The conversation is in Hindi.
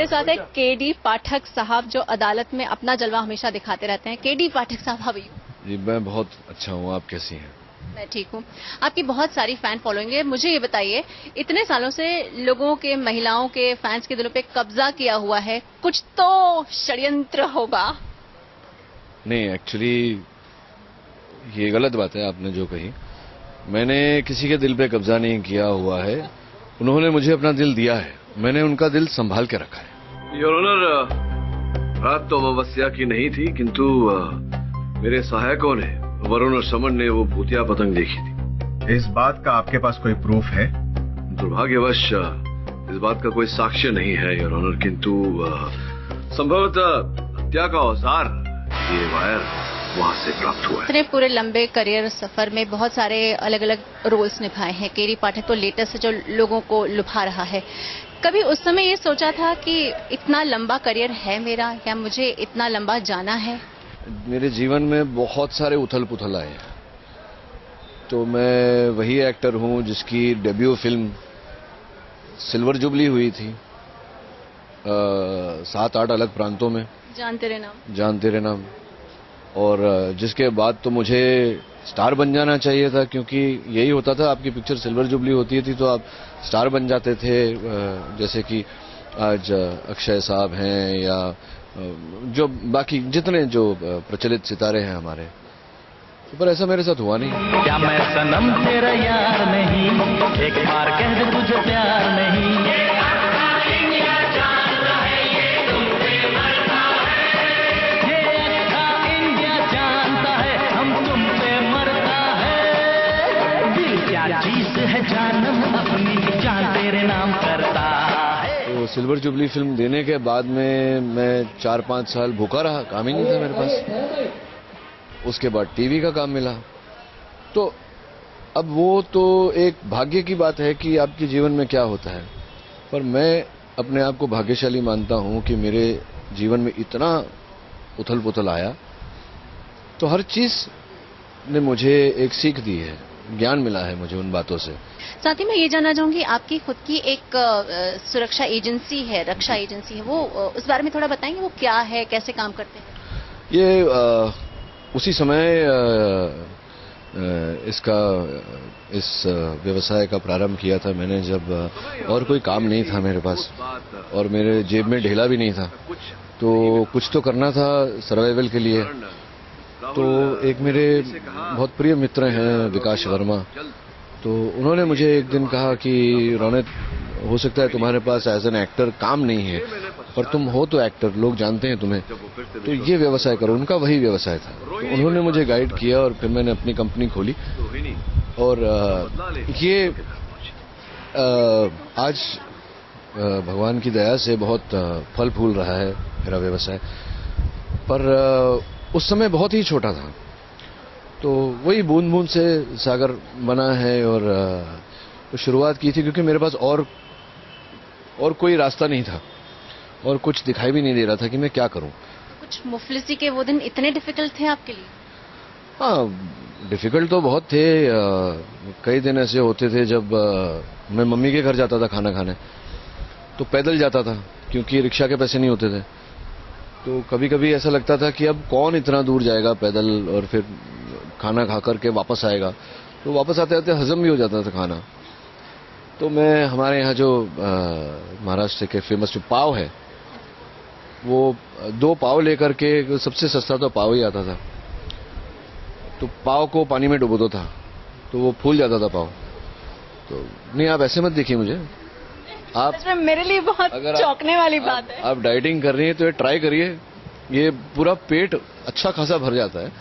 मेरे साथ है केडी पाठक साहब, जो अदालत में अपना जलवा हमेशा दिखाते रहते हैं। केडी पाठक साहब, हाउ आर यू? जी मैं बहुत अच्छा हूँ, आप कैसी हैं? मैं ठीक हूँ। आपकी बहुत सारी फैन फॉलोइंग है। मुझे ये बताइए, इतने सालों से लोगों के, महिलाओं के, फैंस के दिलों पे कब्जा किया हुआ है, कुछ तो षड्यंत्र होगा। नहीं, एक्चुअली ये गलत बात है आपने जो कही। मैंने किसी के दिल पे कब्जा नहीं किया हुआ है, उन्होंने मुझे अपना दिल दिया है, मैंने उनका दिल संभाल के रखा है। योर ऑनर, रात तो अमावस्या की नहीं थी, किंतु मेरे सहायकों ने, वरुण और समन ने वो भूतिया पतंग देखी थी। इस बात का आपके पास कोई प्रूफ है? दुर्भाग्यवश इस बात का कोई साक्ष्य नहीं है योर ऑनर, किंतु संभवतः हत्या का औजार, ये वायर वहां से प्राप्त हुआ है। इतने पूरे लंबे करियर सफर में बहुत सारे अलग अलग रोल्स निभाए हैं। केडी पाठक तो लेटेस्ट जो लोगों को लुभा रहा है। कभी उस समय ये सोचा था कि इतना लंबा करियर है मेरा, या मुझे इतना लंबा जाना है? मेरे जीवन में बहुत सारे उथल पुथल आए हैं, तो मैं वही एक्टर हूं जिसकी डेब्यू फिल्म सिल्वर जुबली हुई थी 7-8 अलग प्रांतों में, जान तेरे नाम। जान तेरे नाम। और जिसके बाद तो मुझे स्टार बन जाना चाहिए था, क्योंकि यही होता था, आपकी पिक्चर सिल्वर जुबली होती थी तो आप स्टार बन जाते थे। जैसे कि आज अक्षय साहब हैं, या जो बाकी जितने जो प्रचलित सितारे हैं हमारे, तो पर ऐसा मेरे साथ हुआ नहीं। क्या मैं सनम तेरा यार नहीं, एक बार कह दे तुझे प्यार नहीं। चीज है जानम अपनी, जान तेरे नाम करता है। तो सिल्वर जुबली फिल्म देने के बाद में मैं 4-5 साल भूखा रहा, काम ही नहीं था मेरे पास। उसके बाद टीवी का काम मिला। तो अब वो तो एक भाग्य की बात है कि आपके जीवन में क्या होता है, पर मैं अपने आप को भाग्यशाली मानता हूं कि मेरे जीवन में इतना उथल पुथल आया, तो हर चीज ने मुझे एक सीख दी है, ज्ञान मिला है मुझे उन बातों से। साथ ही मैं ये जानना चाहूंगी, आपकी खुद की एक सुरक्षा एजेंसी है, रक्षा एजेंसी है, वो उस बारे में थोड़ा बताएंगे, वो क्या है, कैसे काम करते हैं? ये उसी समय इस व्यवसाय का प्रारंभ किया था मैंने, जब और कोई काम नहीं था मेरे पास और मेरे जेब में ढेला भी नहीं था, तो कुछ तो करना था सर्वाइवल के लिए। तो एक मेरे बहुत प्रिय मित्र हैं विकास वर्मा, तो उन्होंने मुझे एक दिन कहा कि रौनक, हो सकता है तुम्हारे पास एज एन एक्टर काम नहीं है, पर तुम हो तो एक्टर, लोग जानते हैं तुम्हें, तो ये व्यवसाय करो। उनका वही व्यवसाय था, तो उन्होंने मुझे गाइड किया और फिर मैंने अपनी कंपनी खोली। और ये आज भगवान की दया से बहुत फल फूल रहा है मेरा व्यवसाय, पर उस समय बहुत ही छोटा था। तो वही बूंद बूंद से सागर बना है, और तो शुरुआत की थी क्योंकि मेरे पास और कोई रास्ता नहीं था, और कुछ दिखाई भी नहीं दे रहा था कि मैं क्या करूं। कुछ मुफलिसी के वो दिन इतने डिफिकल्ट थे आपके लिए? हाँ, डिफिकल्ट तो बहुत थे। कई दिन ऐसे होते थे जब मैं मम्मी के घर जाता था खाना खाने, तो पैदल जाता था क्योंकि रिक्शा के पैसे नहीं होते थे। तो कभी कभी ऐसा लगता था कि अब कौन इतना दूर जाएगा पैदल और फिर खाना खा करके वापस आएगा, तो वापस आते आते हजम भी हो जाता था खाना। तो मैं, हमारे यहाँ जो महाराष्ट्र के फेमस जो पाव है, वो 2 पाव लेकर के, सबसे सस्ता तो पाव ही आता था, तो पाव को पानी में डुबो दो था तो वो फूल जाता था पाव। तो नहीं, आप ऐसे मत देखिए मुझे, आप मेरे लिए बहुत चौंकने वाली बात है। आप डाइटिंग कर रही हैं तो ये ट्राई करिए, ये पूरा पेट अच्छा खासा भर जाता है।